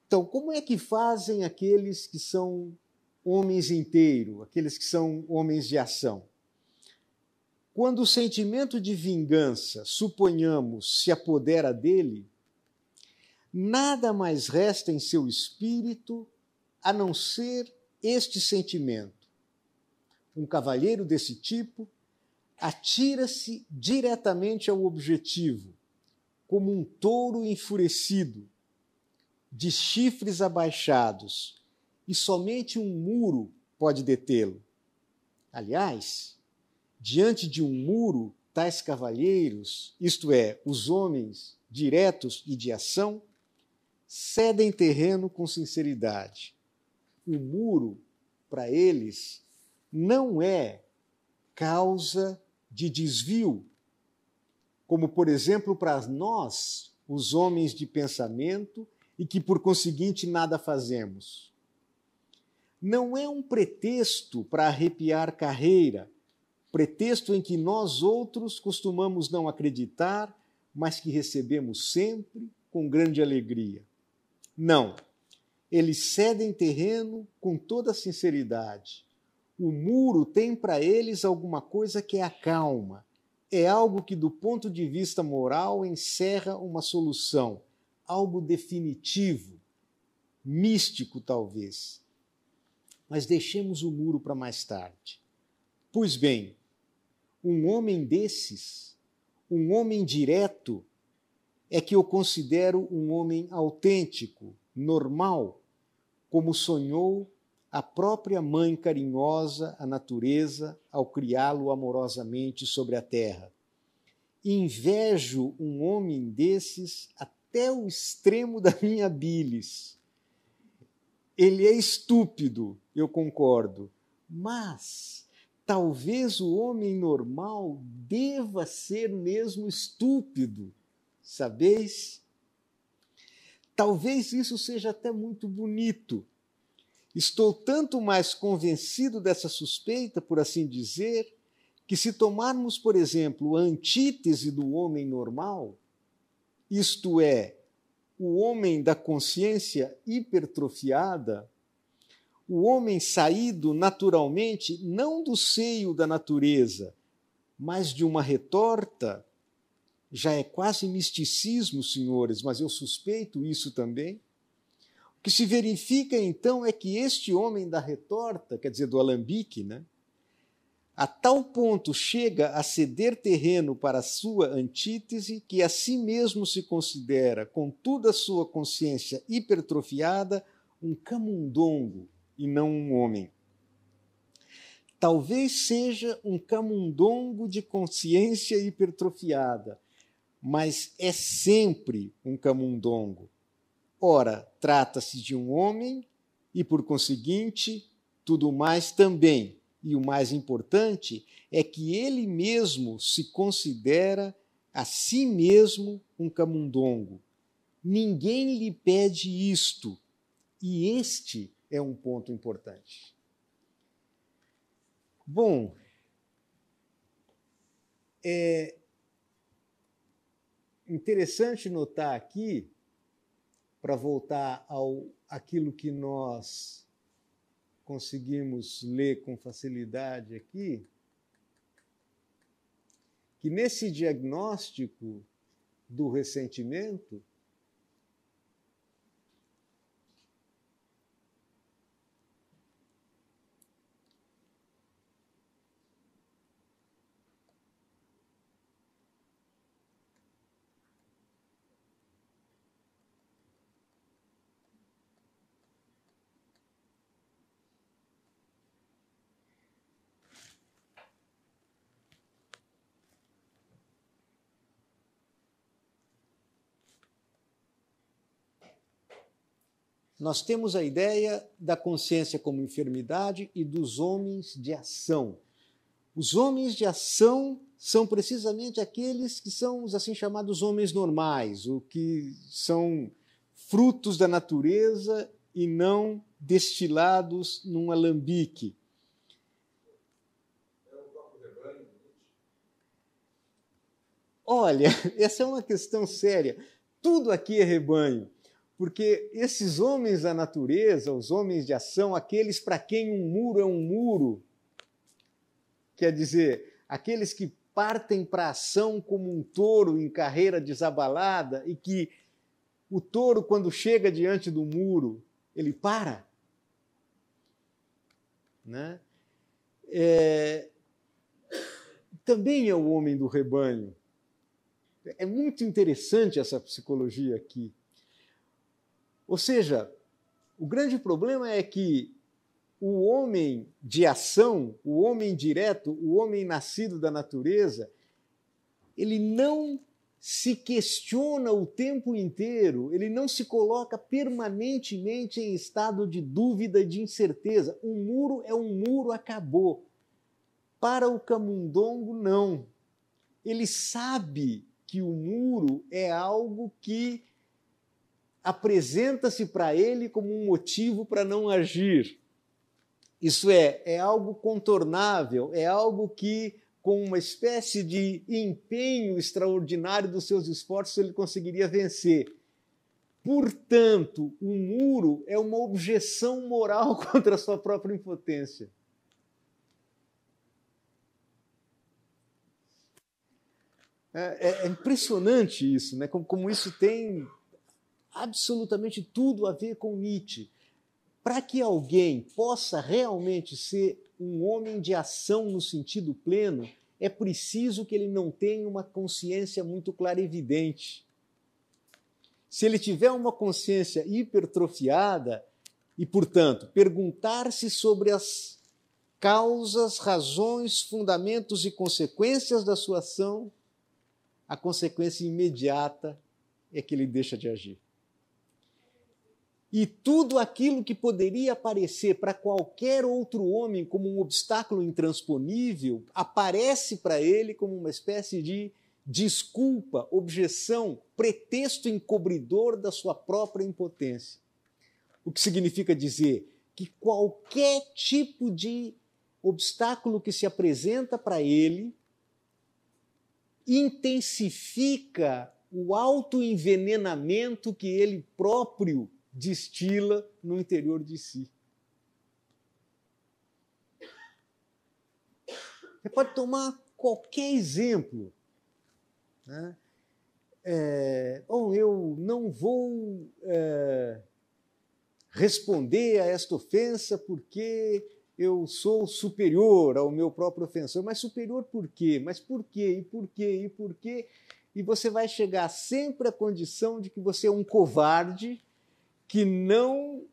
Então, como é que fazem aqueles que são homens inteiros, aqueles que são homens de ação? Quando o sentimento de vingança, suponhamos, se apodera dele, nada mais resta em seu espírito a não ser este sentimento. Um cavalheiro desse tipo atira-se diretamente ao objetivo, como um touro enfurecido, de chifres abaixados, e somente um muro pode detê-lo. Aliás, diante de um muro, tais cavalheiros, isto é, os homens diretos e de ação, cedem terreno com sinceridade. O muro, para eles, não é causa de desvio, como, por exemplo, para nós, os homens de pensamento, e que, por conseguinte, nada fazemos. Não é um pretexto para arrepiar carreira, pretexto em que nós outros costumamos não acreditar, mas que recebemos sempre com grande alegria. Não, eles cedem terreno com toda sinceridade. O muro tem para eles alguma coisa que é a calma, é algo que, do ponto de vista moral, encerra uma solução, algo definitivo, místico talvez. Mas deixemos o muro para mais tarde. Pois bem, um homem desses, um homem direto, é que eu considero um homem autêntico, normal, como sonhou a própria mãe carinhosa, a natureza, ao criá-lo amorosamente sobre a terra. Invejo um homem desses até o extremo da minha bilis. Ele é estúpido, eu concordo, mas talvez o homem normal deva ser mesmo estúpido, sabeis? Talvez isso seja até muito bonito. Estou tanto mais convencido dessa suspeita, por assim dizer, que se tomarmos, por exemplo, a antítese do homem normal, isto é, o homem da consciência hipertrofiada, o homem saído naturalmente não do seio da natureza, mas de uma retorta, já é quase misticismo, senhores, mas eu suspeito isso também. O que se verifica, então, é que este homem da retorta, quer dizer, do alambique, né, a tal ponto chega a ceder terreno para a sua antítese que a si mesmo se considera, com toda a sua consciência hipertrofiada, um camundongo e não um homem. Talvez seja um camundongo de consciência hipertrofiada, mas é sempre um camundongo. Ora, trata-se de um homem e, por conseguinte, tudo mais também. E o mais importante é que ele mesmo se considera a si mesmo um camundongo. Ninguém lhe pede isto. E este é um ponto importante. Bom, é interessante notar aqui, para voltar àquilo que nós conseguimos ler com facilidade aqui, que nesse diagnóstico do ressentimento, nós temos a ideia da consciência como enfermidade e dos homens de ação. Os homens de ação são precisamente aqueles que são os assim chamados homens normais, o que são frutos da natureza e não destilados num alambique. Olha, essa é uma questão séria. Tudo aqui é rebanho. Porque esses homens da natureza, os homens de ação, aqueles para quem um muro é um muro, quer dizer, aqueles que partem para a ação como um touro em carreira desabalada e que o touro, quando chega diante do muro, ele para. Né? Também é o homem do rebanho. É muito interessante essa psicologia aqui. Ou seja, o grande problema é que o homem de ação, o homem direto, o homem nascido da natureza, ele não se questiona o tempo inteiro, ele não se coloca permanentemente em estado de dúvida e de incerteza. Um muro é um muro, acabou. Para o camundongo, não. Ele sabe que o muro é algo que apresenta-se para ele como um motivo para não agir. Isso é algo contornável, é algo que, com uma espécie de empenho extraordinário dos seus esforços, ele conseguiria vencer. Portanto, o muro é uma objeção moral contra a sua própria impotência. É impressionante isso, né? Como isso tem absolutamente tudo a ver com Nietzsche. Para que alguém possa realmente ser um homem de ação no sentido pleno, é preciso que ele não tenha uma consciência muito clara e evidente. Se ele tiver uma consciência hipertrofiada e, portanto, perguntar-se sobre as causas, razões, fundamentos e consequências da sua ação, a consequência imediata é que ele deixa de agir. E tudo aquilo que poderia aparecer para qualquer outro homem como um obstáculo intransponível, aparece para ele como uma espécie de desculpa, objeção, pretexto encobridor da sua própria impotência. O que significa dizer que qualquer tipo de obstáculo que se apresenta para ele intensifica o autoenvenenamento que ele próprio destila no interior de si. Você pode tomar qualquer exemplo. Né? Eu não vou responder a esta ofensa porque eu sou superior ao meu próprio ofensor. Mas superior por quê? Mas por quê? E por quê? E por quê? E você vai chegar sempre à condição de que você é um covarde que não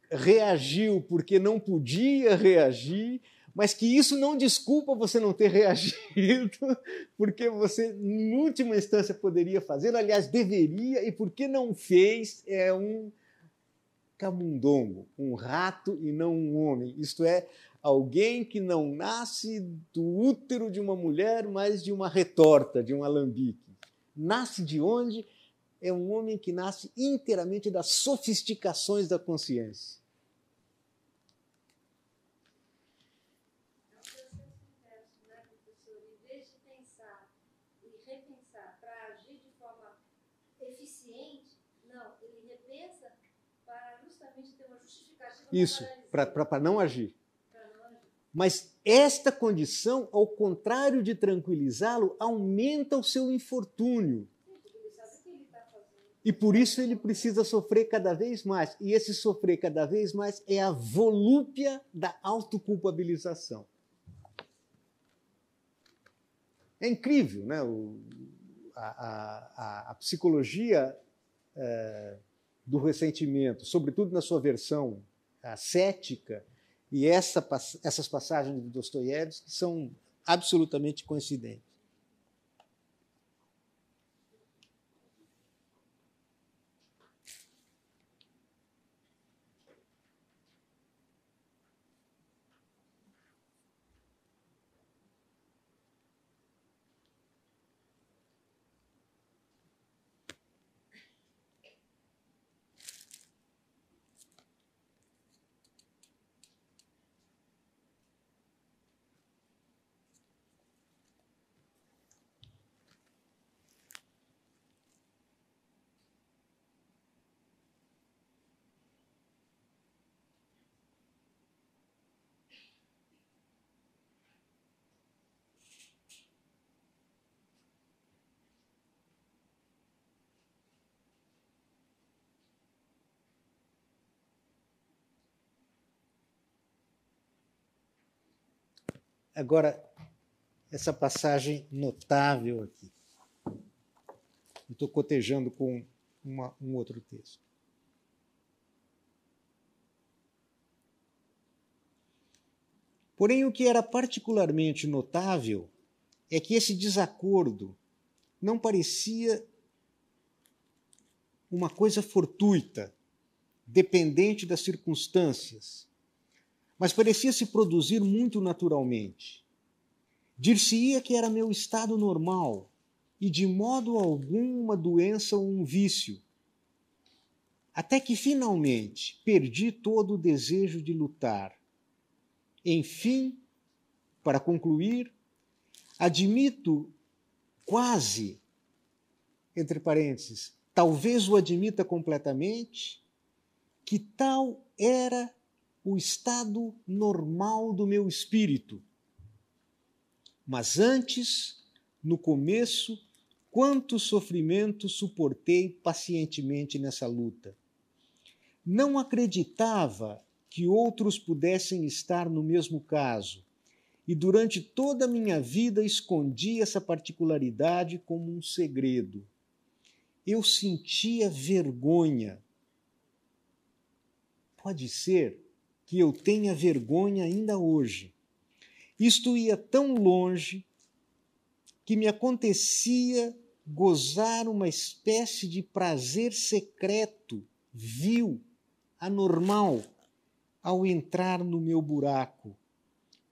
reagiu porque não podia reagir, mas que isso não desculpa você não ter reagido, porque você, em última instância, poderia fazer, aliás, deveria, e porque não fez, é um camundongo, um rato e não um homem. Isto é, alguém que não nasce do útero de uma mulher, mas de uma retorta, de um alambique. Nasce de onde? É um homem que nasce inteiramente das sofisticações da consciência. É um processo inverso, né, professor? Em vez de pensar e repensar para agir de forma eficiente, não, ele repensa para justamente ter uma justificativa. Isso, para não agir. Mas esta condição, ao contrário de tranquilizá-lo, aumenta o seu infortúnio. E por isso ele precisa sofrer cada vez mais. E esse sofrer cada vez mais é a volúpia da autoculpabilização. É incrível, né? A psicologia do ressentimento, sobretudo na sua versão cética, e essas passagens de Dostoiévski são absolutamente coincidentes. Agora, essa passagem notável aqui. Estou cotejando com um outro texto. Porém, o que era particularmente notável é que esse desacordo não parecia uma coisa fortuita, dependente das circunstâncias, mas parecia se produzir muito naturalmente. Dir-se-ia que era meu estado normal e de modo algum uma doença ou um vício. Até que finalmente perdi todo o desejo de lutar. Enfim, para concluir, admito quase, entre parênteses, talvez o admita completamente, que tal era o estado normal do meu espírito. Mas antes, no começo, quanto sofrimento suportei pacientemente nessa luta. Não acreditava que outros pudessem estar no mesmo caso, e durante toda a minha vida escondi essa particularidade como um segredo. Eu sentia vergonha. Pode ser que eu tenha vergonha ainda hoje. Isto ia tão longe que me acontecia gozar uma espécie de prazer secreto, vil, anormal, ao entrar no meu buraco,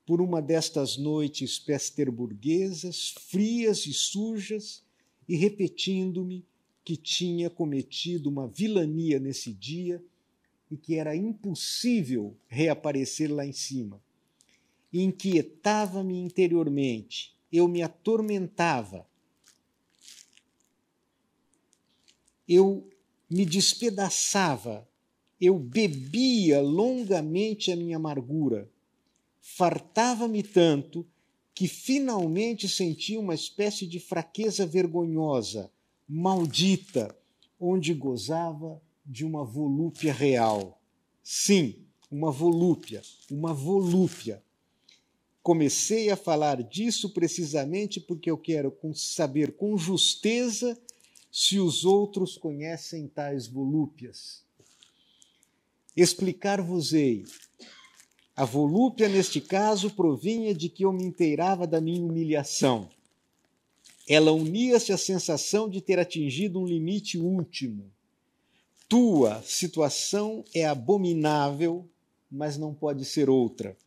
por uma destas noites pesterburguesas, frias e sujas, e repetindo-me que tinha cometido uma vilania nesse dia e que era impossível reaparecer lá em cima. Inquietava-me interiormente, eu me atormentava, eu me despedaçava, eu bebia longamente a minha amargura, fartava-me tanto que finalmente sentia uma espécie de fraqueza vergonhosa, maldita, onde gozava de uma volúpia real. Sim, uma volúpia. Comecei a falar disso precisamente porque eu quero saber com justeza se os outros conhecem tais volúpias. Explicar-vos-ei. A volúpia, neste caso, provinha de que eu me inteirava da minha humilhação. Ela unia-se à sensação de ter atingido um limite último. Tua situação é abominável, mas não pode ser outra.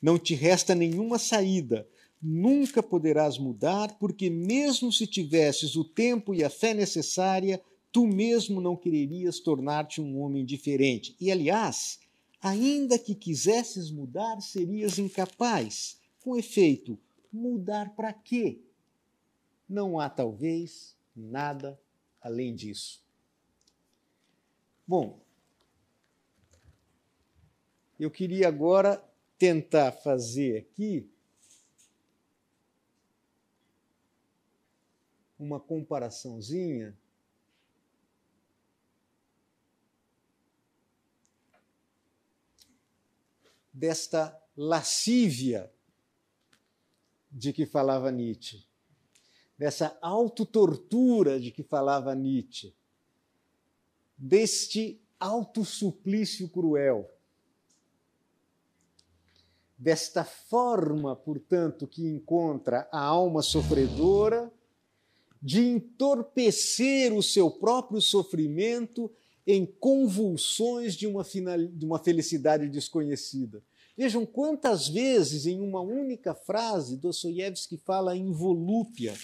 Não te resta nenhuma saída. Nunca poderás mudar, porque mesmo se tivesses o tempo e a fé necessária, tu mesmo não quererias tornar-te um homem diferente. E, aliás, ainda que quisesses mudar, serias incapaz. Com efeito, mudar para quê? Não há, talvez, nada além disso. Bom, eu queria agora tentar fazer aqui uma comparaçãozinha desta lascívia de que falava Nietzsche, dessa autotortura de que falava Nietzsche, deste autossuplício cruel, desta forma, portanto, que encontra a alma sofredora de entorpecer o seu próprio sofrimento em convulsões de uma felicidade desconhecida. Vejam quantas vezes, em uma única frase, Dostoiévski fala em volúpia.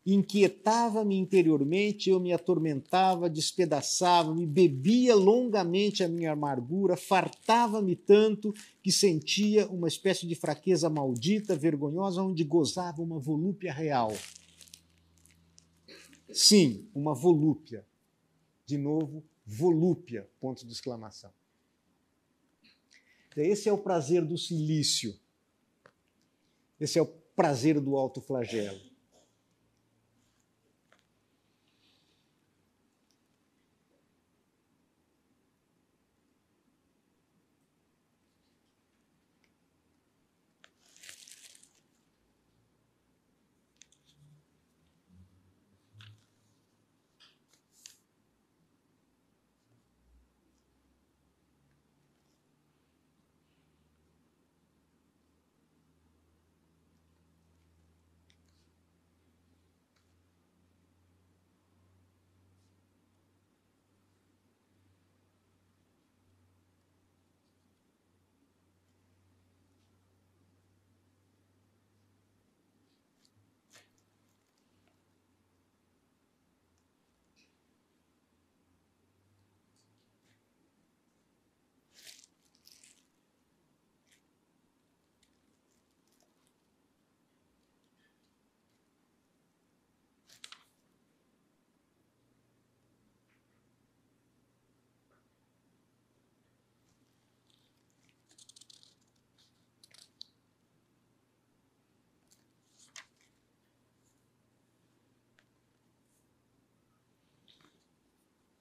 Inquietava-me interiormente, eu me atormentava, despedaçava-me, bebia longamente a minha amargura, fartava-me tanto que sentia uma espécie de fraqueza maldita, vergonhosa, onde gozava uma volúpia real. Sim, uma volúpia. De novo, volúpia, ponto de exclamação. Esse é o prazer do cilício. Esse é o prazer do autoflagelo.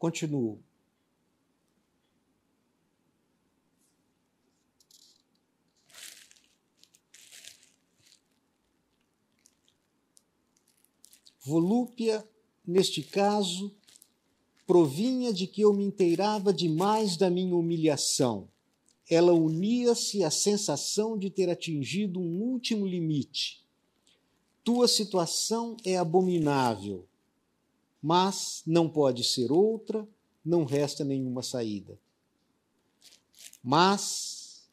Continuo. Volúpia, neste caso, provinha de que eu me inteirava demais da minha humilhação. Ela unia-se à sensação de ter atingido um último limite. Tua situação é abominável, mas não pode ser outra, não resta nenhuma saída. Mas...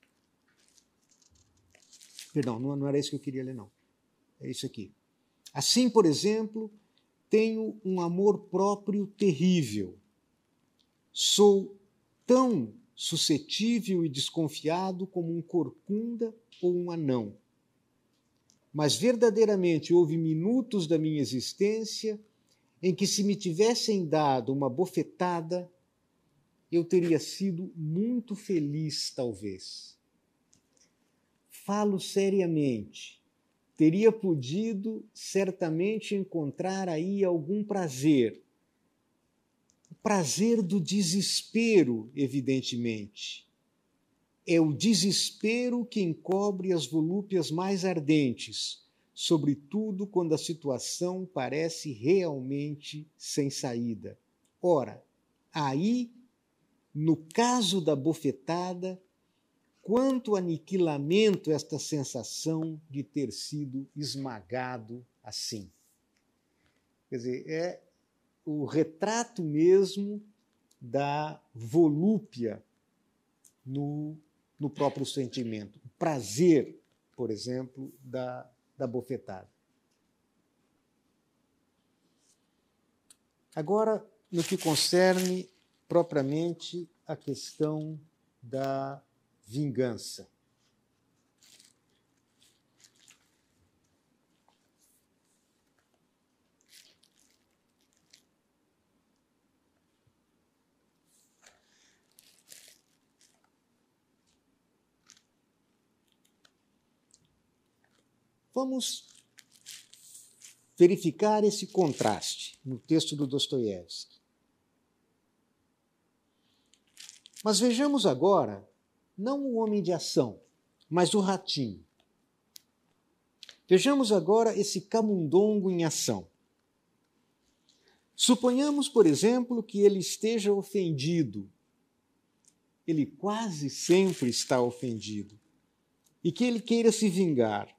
Perdão, não era isso que eu queria ler, não. É isso aqui. Assim, por exemplo, tenho um amor próprio terrível. Sou tão suscetível e desconfiado como um corcunda ou um anão. Mas verdadeiramente houve minutos da minha existência em que, se me tivessem dado uma bofetada, eu teria sido muito feliz, talvez. Falo seriamente. Teria podido certamente encontrar aí algum prazer. O prazer do desespero, evidentemente. É o desespero que encobre as volúpias mais ardentes, sobretudo quando a situação parece realmente sem saída. Ora, aí, no caso da bofetada, quanto aniquilamento esta sensação de ter sido esmagado assim. Quer dizer, é o retrato mesmo da volúpia no próprio sentimento. O prazer, por exemplo, da bofetada. Agora, no que concerne propriamente a questão da vingança. Vamos verificar esse contraste no texto do Dostoiévski. Mas vejamos agora não o homem de ação, mas o ratinho. Vejamos agora esse camundongo em ação. Suponhamos, por exemplo, que ele esteja ofendido. Ele quase sempre está ofendido. E que ele queira se vingar.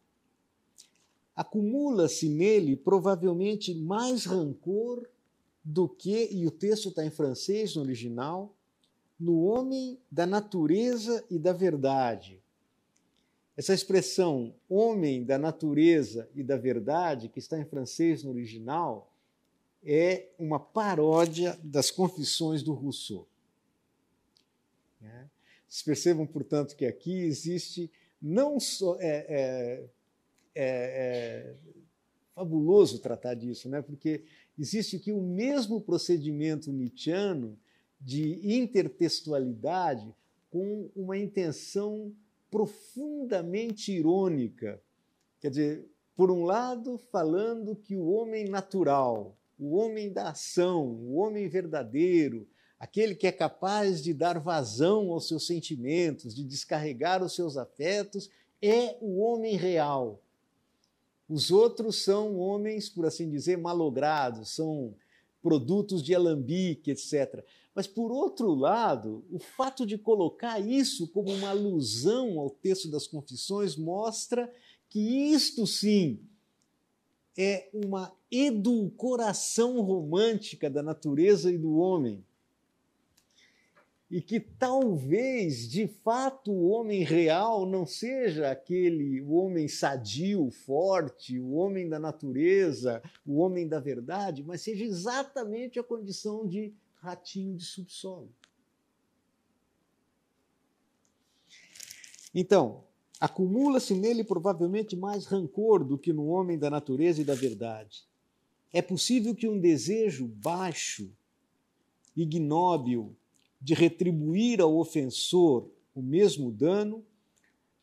Acumula-se nele provavelmente mais rancor do que, e o texto está em francês no original, no homem da natureza e da verdade. Essa expressão, homem da natureza e da verdade, que está em francês no original, é uma paródia das Confissões do Rousseau. Vocês percebam, portanto, que aqui existe não só... É fabuloso tratar disso, né? Porque existe aqui o mesmo procedimento nietzschiano de intertextualidade com uma intenção profundamente irônica. Quer dizer, por um lado, falando que o homem natural, o homem da ação, o homem verdadeiro, aquele que é capaz de dar vazão aos seus sentimentos, de descarregar os seus afetos, é o homem real. Os outros são homens, por assim dizer, malogrados, são produtos de alambique, etc. Mas, por outro lado, o fato de colocar isso como uma alusão ao texto das Confissões mostra que isto, sim, é uma edulcoração romântica da natureza e do homem. E que talvez, de fato, o homem real não seja o homem sadio, forte, o homem da natureza, o homem da verdade, mas seja exatamente a condição de ratinho de subsolo. Então, acumula-se nele provavelmente mais rancor do que no homem da natureza e da verdade. É possível que um desejo baixo, ignóbil, de retribuir ao ofensor o mesmo dano,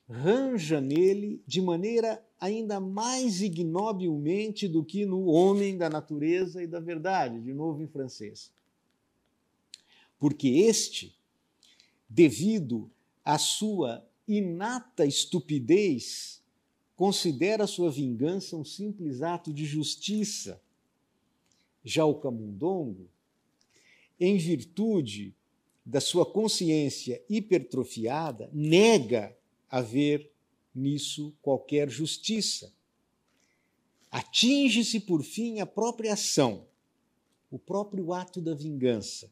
ranja nele de maneira ainda mais ignobilmente do que no homem da natureza e da verdade, de novo em francês. porque este, devido à sua inata estupidez, considera sua vingança um simples ato de justiça. Já o camundongo, em virtude da sua consciência hipertrofiada, nega haver nisso qualquer justiça. Atinge-se, por fim, a própria ação, o próprio ato da vingança.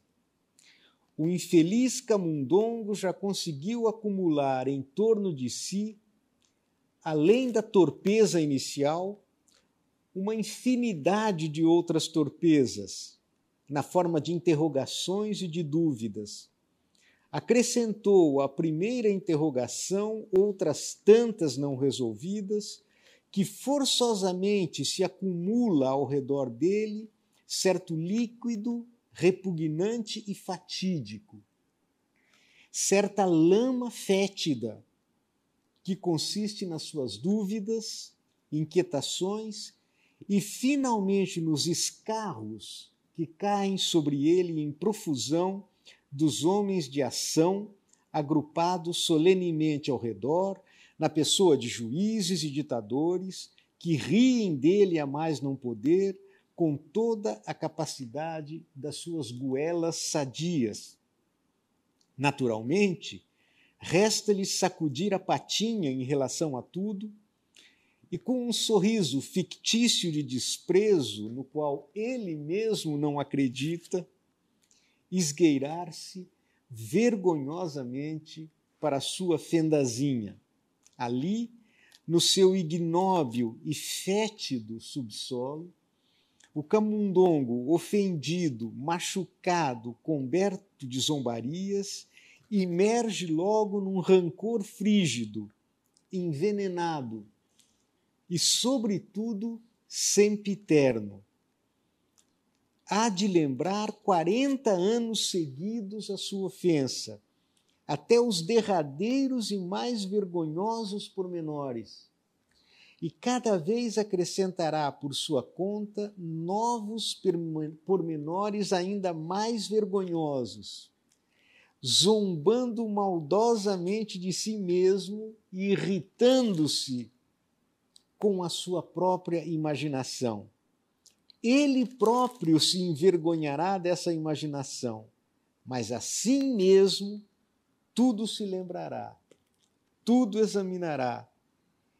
O infeliz camundongo já conseguiu acumular em torno de si, além da torpeza inicial, uma infinidade de outras torpezas, na forma de interrogações e de dúvidas. Acrescentou à primeira interrogação outras tantas não resolvidas, que forçosamente se acumula ao redor dele certo líquido repugnante e fatídico, certa lama fétida que consiste nas suas dúvidas, inquietações e, finalmente, nos escarros que caem sobre ele em profusão dos homens de ação agrupados solenemente ao redor, na pessoa de juízes e ditadores que riem dele a mais não poder, com toda a capacidade das suas goelas sadias. Naturalmente, resta-lhe sacudir a patinha em relação a tudo e, com um sorriso fictício de desprezo, no qual ele mesmo não acredita, esgueirar-se vergonhosamente para a sua fendazinha. Ali, no seu ignóbil e fétido subsolo, o camundongo, ofendido, machucado, coberto de zombarias, imerge logo num rancor frígido, envenenado e, sobretudo, sempiterno. Há de lembrar 40 anos seguidos a sua ofensa, até os derradeiros e mais vergonhosos pormenores, e cada vez acrescentará por sua conta novos pormenores ainda mais vergonhosos, zombando maldosamente de si mesmo e irritando-se com a sua própria imaginação. Ele próprio se envergonhará dessa imaginação, mas assim mesmo tudo se lembrará, tudo examinará,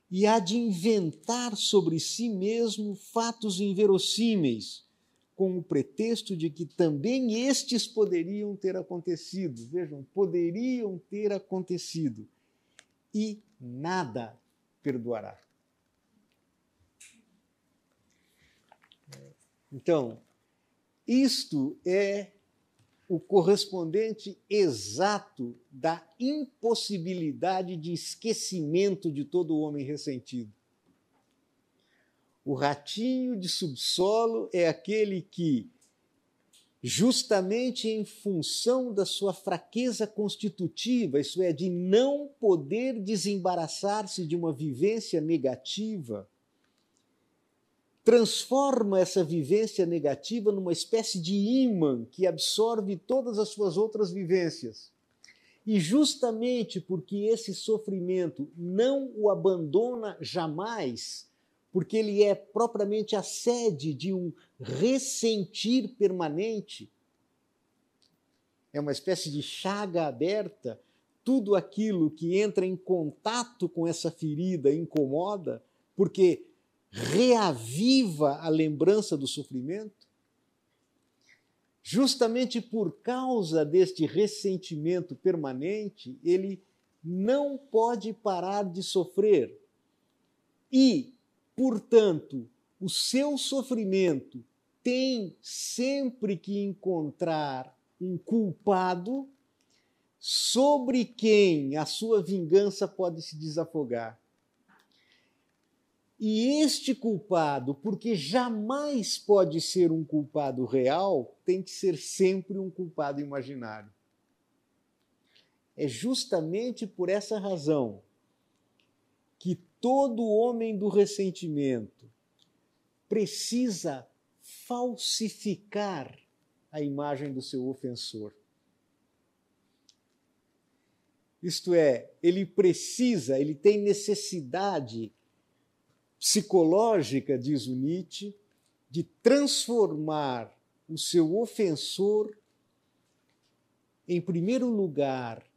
e há de inventar sobre si mesmo fatos inverossímeis, com o pretexto de que também estes poderiam ter acontecido. Vejam, poderiam ter acontecido. E nada perdoará. Então, isto é o correspondente exato da impossibilidade de esquecimento de todo homem ressentido. O ratinho de subsolo é aquele que, justamente em função da sua fraqueza constitutiva, isso é, de não poder desembaraçar-se de uma vivência negativa, transforma essa vivência negativa numa espécie de ímã que absorve todas as suas outras vivências. E justamente porque esse sofrimento não o abandona jamais, porque ele é propriamente a sede de um ressentir permanente, é uma espécie de chaga aberta, tudo aquilo que entra em contato com essa ferida incomoda, porque reaviva a lembrança do sofrimento. Justamente por causa deste ressentimento permanente, ele não pode parar de sofrer. E, portanto, o seu sofrimento tem sempre que encontrar um culpado sobre quem a sua vingança pode se desafogar. E este culpado, porque jamais pode ser um culpado real, tem que ser sempre um culpado imaginário. É justamente por essa razão que todo homem do ressentimento precisa falsificar a imagem do seu ofensor. Isto é, ele precisa, ele tem necessidade psicológica, diz o Nietzsche, de transformar o seu ofensor, em primeiro lugar,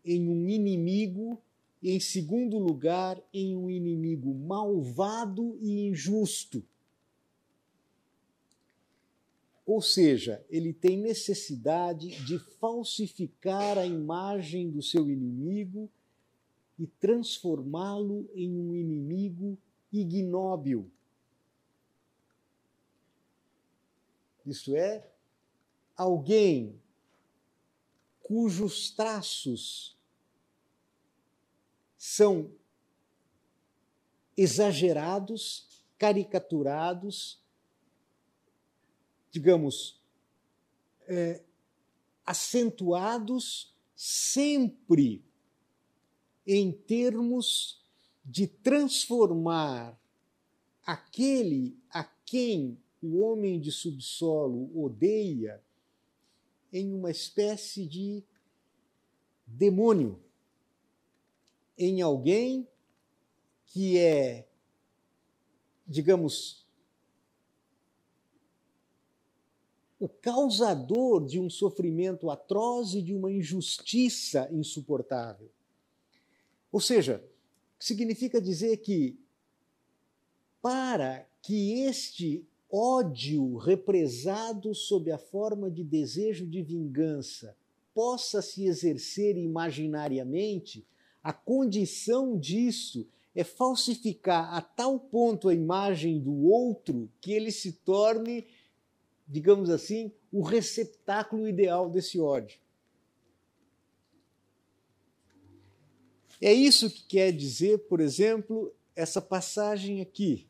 em um inimigo, e em segundo lugar, em um inimigo malvado e injusto. Ou seja, ele tem necessidade de falsificar a imagem do seu inimigo e transformá-lo em um inimigo ignóbil. Isto é, alguém cujos traços são exagerados, caricaturados, digamos, acentuados sempre em termos de transformar aquele a quem o homem de subsolo odeia em uma espécie de demônio, em alguém que é, digamos, o causador de um sofrimento atroz e de uma injustiça insuportável. Ou seja, significa dizer que, para que este ódio represado sob a forma de desejo de vingança possa se exercer imaginariamente, a condição disso é falsificar a tal ponto a imagem do outro que ele se torne, digamos assim, o receptáculo ideal desse ódio. É isso que quer dizer, por exemplo, essa passagem aqui.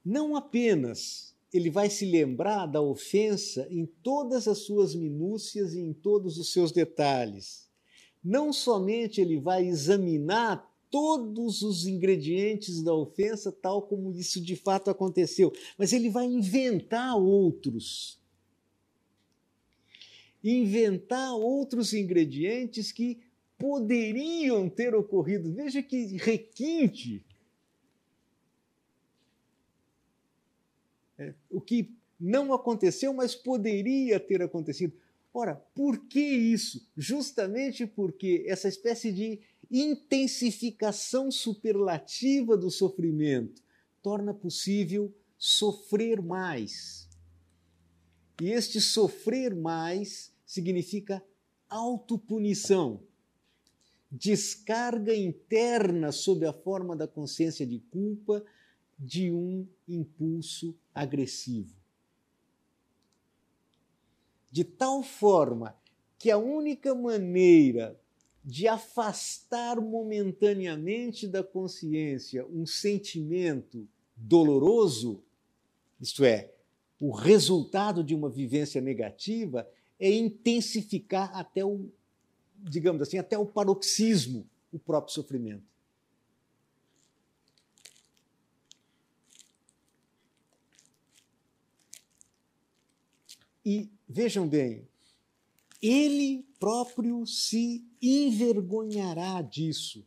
Não apenas ele vai se lembrar da ofensa em todas as suas minúcias e em todos os seus detalhes. Não somente ele vai examinar todos os ingredientes da ofensa, tal como isso de fato aconteceu, mas ele vai inventar outros. Inventar outros ingredientes que poderiam ter ocorrido. Veja que requinte. O que não aconteceu, mas poderia ter acontecido. Ora, por que isso? Justamente porque essa espécie de intensificação superlativa do sofrimento torna possível sofrer mais. E este sofrer mais significa autopunição, descarga interna sob a forma da consciência de culpa de um impulso agressivo. De tal forma que a única maneira de afastar momentaneamente da consciência um sentimento doloroso, isto é, o resultado de uma vivência negativa, é intensificar até o, digamos assim, até o paroxismo o próprio sofrimento. E vejam bem, ele próprio se envergonhará disso.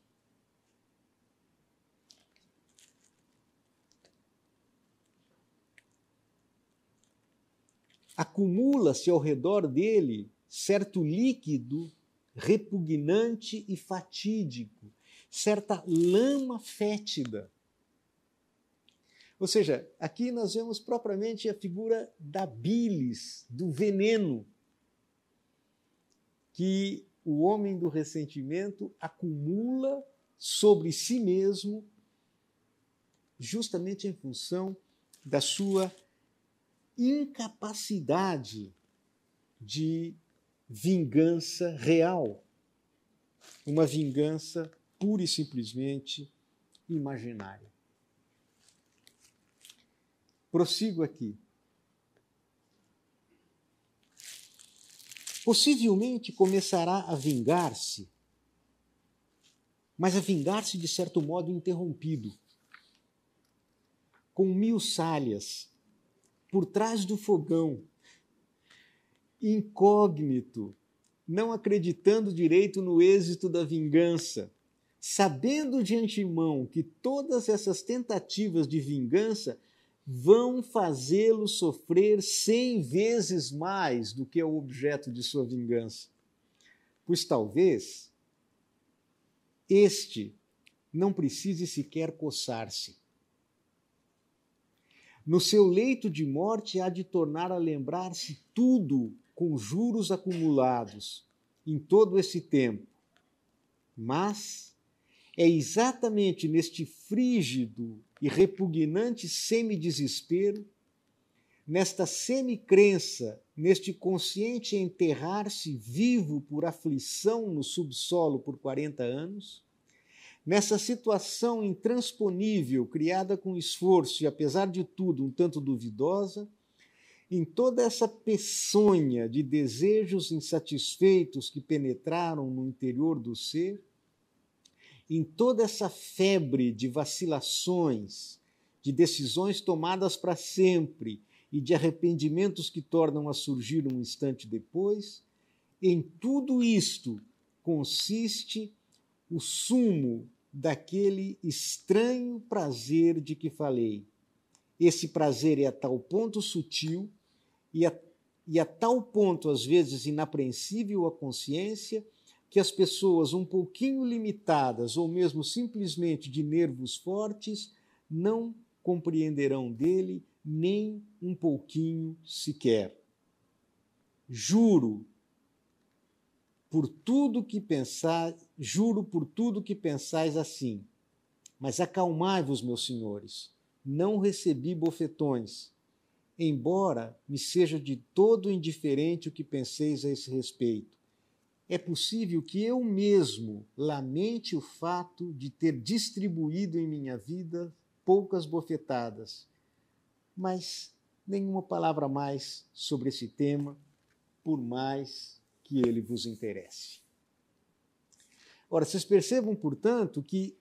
Acumula-se ao redor dele certo líquido repugnante e fatídico, certa lama fétida. Ou seja, aqui nós vemos propriamente a figura da bilis, do veneno, que o homem do ressentimento acumula sobre si mesmo, justamente em função da sua incapacidade de vingança real, uma vingança pura e simplesmente imaginária. Prossigo aqui. Possivelmente começará a vingar-se, mas a vingar-se de certo modo interrompido, com 1000 salhas, por trás do fogão, incógnito, não acreditando direito no êxito da vingança, sabendo de antemão que todas essas tentativas de vingança vão fazê-lo sofrer 100 vezes mais do que é o objeto de sua vingança. Pois talvez este não precise sequer coçar-se. No seu leito de morte há de tornar a lembrar-se tudo com juros acumulados em todo esse tempo. Mas é exatamente neste frígido e repugnante semidesespero, nesta semicrença, neste consciente enterrar-se vivo por aflição no subsolo por 40 anos, nessa situação intransponível, criada com esforço e, apesar de tudo, um tanto duvidosa, em toda essa peçonha de desejos insatisfeitos que penetraram no interior do ser, em toda essa febre de vacilações, de decisões tomadas para sempre e de arrependimentos que tornam a surgir um instante depois, em tudo isto consiste o sumo daquele estranho prazer de que falei. Esse prazer é a tal ponto sutil e a tal ponto, às vezes, inapreensível à consciência, que as pessoas um pouquinho limitadas ou mesmo simplesmente de nervos fortes não compreenderão dele nem um pouquinho sequer. Juro por tudo que pensais assim. Mas acalmai-vos, meus senhores, não recebi bofetões, embora me seja de todo indiferente o que penseis a esse respeito. É possível que eu mesmo lamente o fato de ter distribuído em minha vida poucas bofetadas, mas nenhuma palavra mais sobre esse tema, por mais que ele vos interesse. Ora, vocês percebam, portanto, que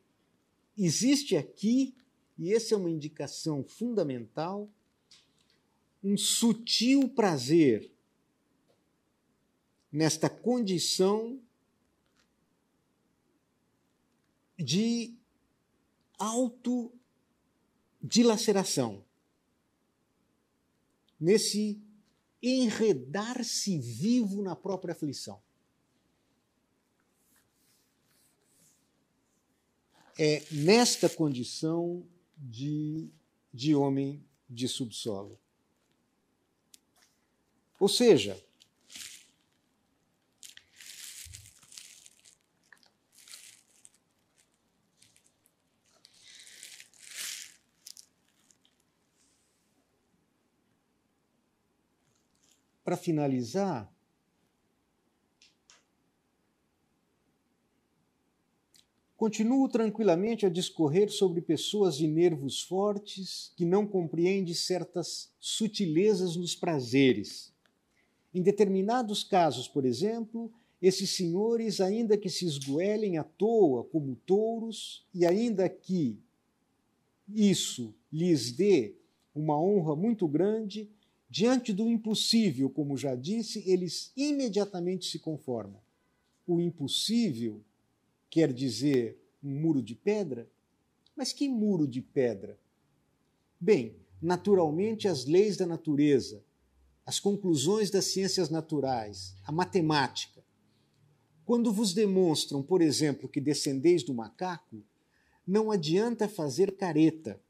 existe aqui, e essa é uma indicação fundamental, um sutil prazer nesta condição de autodilaceração, nesse enredar-se vivo na própria aflição. É nesta condição de homem de subsolo. Ou seja, para finalizar, continuo tranquilamente a discorrer sobre pessoas de nervos fortes que não compreendem certas sutilezas nos prazeres. Em determinados casos, por exemplo, esses senhores, ainda que se esgoelem à toa como touros, e ainda que isso lhes dê uma honra muito grande, diante do impossível, como já disse, eles imediatamente se conformam. O impossível quer dizer um muro de pedra? Mas que muro de pedra? Bem, naturalmente as leis da natureza, as conclusões das ciências naturais, a matemática. Quando vos demonstram, por exemplo, que descendeis do macaco, não adianta fazer careta,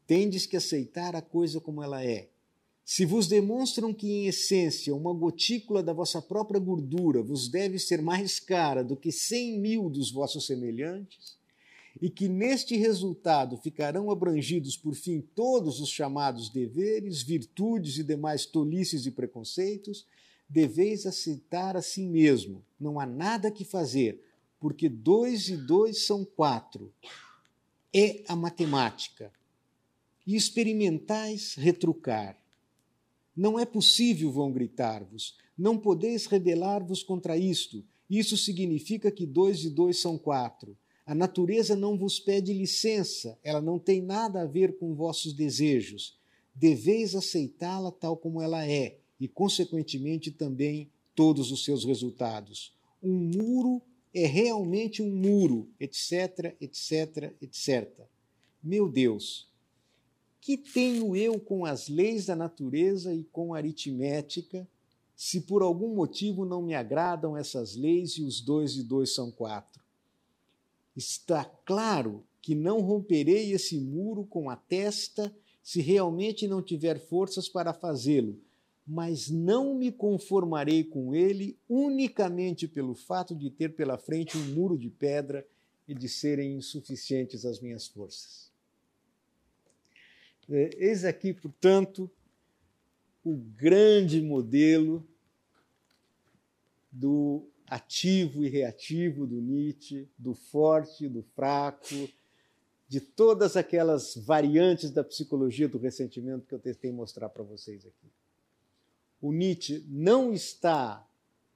tendes que aceitar a coisa como ela é. Se vos demonstram que, em essência, uma gotícula da vossa própria gordura vos deve ser mais cara do que 100.000 dos vossos semelhantes, e que neste resultado ficarão abrangidos, por fim, todos os chamados deveres, virtudes e demais tolices e preconceitos, deveis aceitar a si mesmo. Não há nada que fazer, porque 2 e 2 são 4. É a matemática. E experimentais retrucar. Não é possível, vão gritar-vos. Não podeis rebelar-vos contra isto. Isso significa que 2 e 2 são 4. A natureza não vos pede licença, ela não tem nada a ver com vossos desejos. Deveis aceitá-la tal como ela é, e, consequentemente, também todos os seus resultados. Um muro é realmente um muro, etc, etc, etc. Meu Deus, que tenho eu com as leis da natureza e com a aritmética, se por algum motivo não me agradam essas leis e os 2 e 2 são 4? Está claro que não romperei esse muro com a testa se realmente não tiver forças para fazê-lo, mas não me conformarei com ele unicamente pelo fato de ter pela frente um muro de pedra e de serem insuficientes as minhas forças. Eis aqui, portanto, o grande modelo do ativo e reativo do Nietzsche, do forte, do fraco, de todas aquelas variantes da psicologia do ressentimento que eu tentei mostrar para vocês aqui. O Nietzsche não está,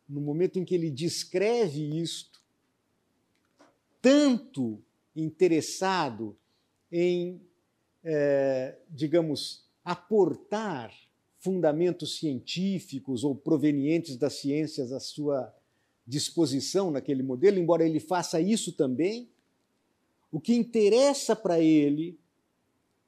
no momento em que ele descreve isto, tanto interessado em, digamos, aportar fundamentos científicos ou provenientes das ciências à sua disposição naquele modelo, embora ele faça isso também. O que interessa para ele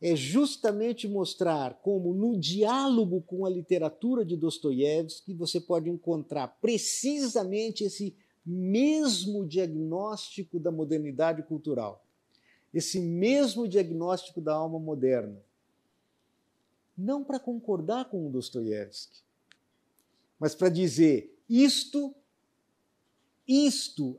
é justamente mostrar como, no diálogo com a literatura de Dostoiévski, você pode encontrar precisamente esse mesmo diagnóstico da modernidade cultural, esse mesmo diagnóstico da alma moderna. Não para concordar com o Dostoiévski, mas para dizer isto,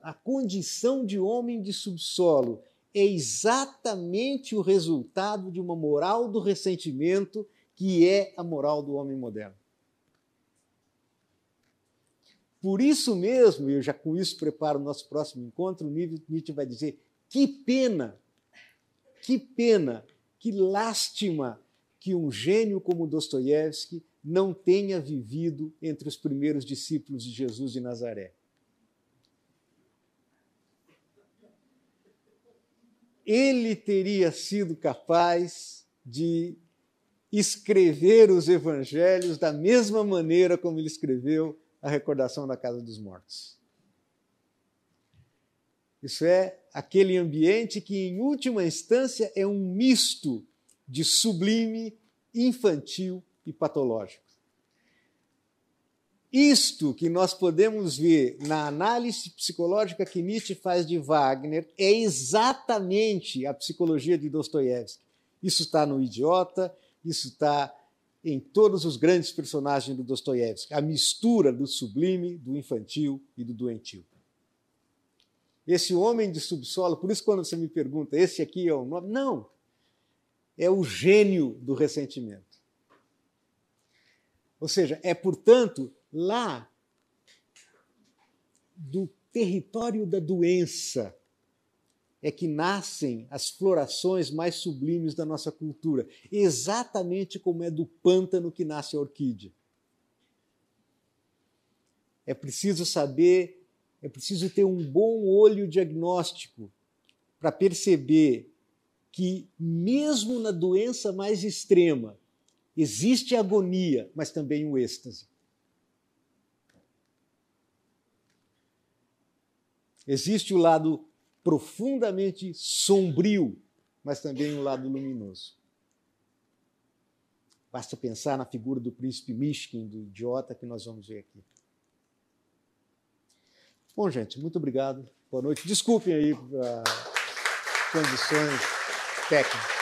a condição de homem de subsolo, é exatamente o resultado de uma moral do ressentimento que é a moral do homem moderno. Por isso mesmo, eu já com isso preparo o nosso próximo encontro, o Nietzsche vai dizer: que pena, que lástima que um gênio como Dostoiévski não tenha vivido entre os primeiros discípulos de Jesus de Nazaré. Ele teria sido capaz de escrever os evangelhos da mesma maneira como ele escreveu a Recordação da Casa dos Mortos. Isso é aquele ambiente que, em última instância, é um misto de sublime, infantil e patológico. Isto que nós podemos ver na análise psicológica que Nietzsche faz de Wagner é exatamente a psicologia de Dostoiévski. Isso está no Idiota, isso está em todos os grandes personagens do Dostoiévski, a mistura do sublime, do infantil e do doentio. Esse homem de subsolo, por isso quando você me pergunta, esse aqui é o nome? Não, é o gênio do ressentimento. Ou seja, é, portanto, lá do território da doença é que nascem as florações mais sublimes da nossa cultura, exatamente como é do pântano que nasce a orquídea. É preciso saber, é preciso ter um bom olho diagnóstico para perceber que, mesmo na doença mais extrema, existe agonia, mas também o êxtase. Existe o lado profundamente sombrio, mas também um lado luminoso. Basta pensar na figura do príncipe Mishkin, do Idiota, que nós vamos ver aqui. Bom, gente, muito obrigado. Boa noite. Desculpem aí as condições técnicas.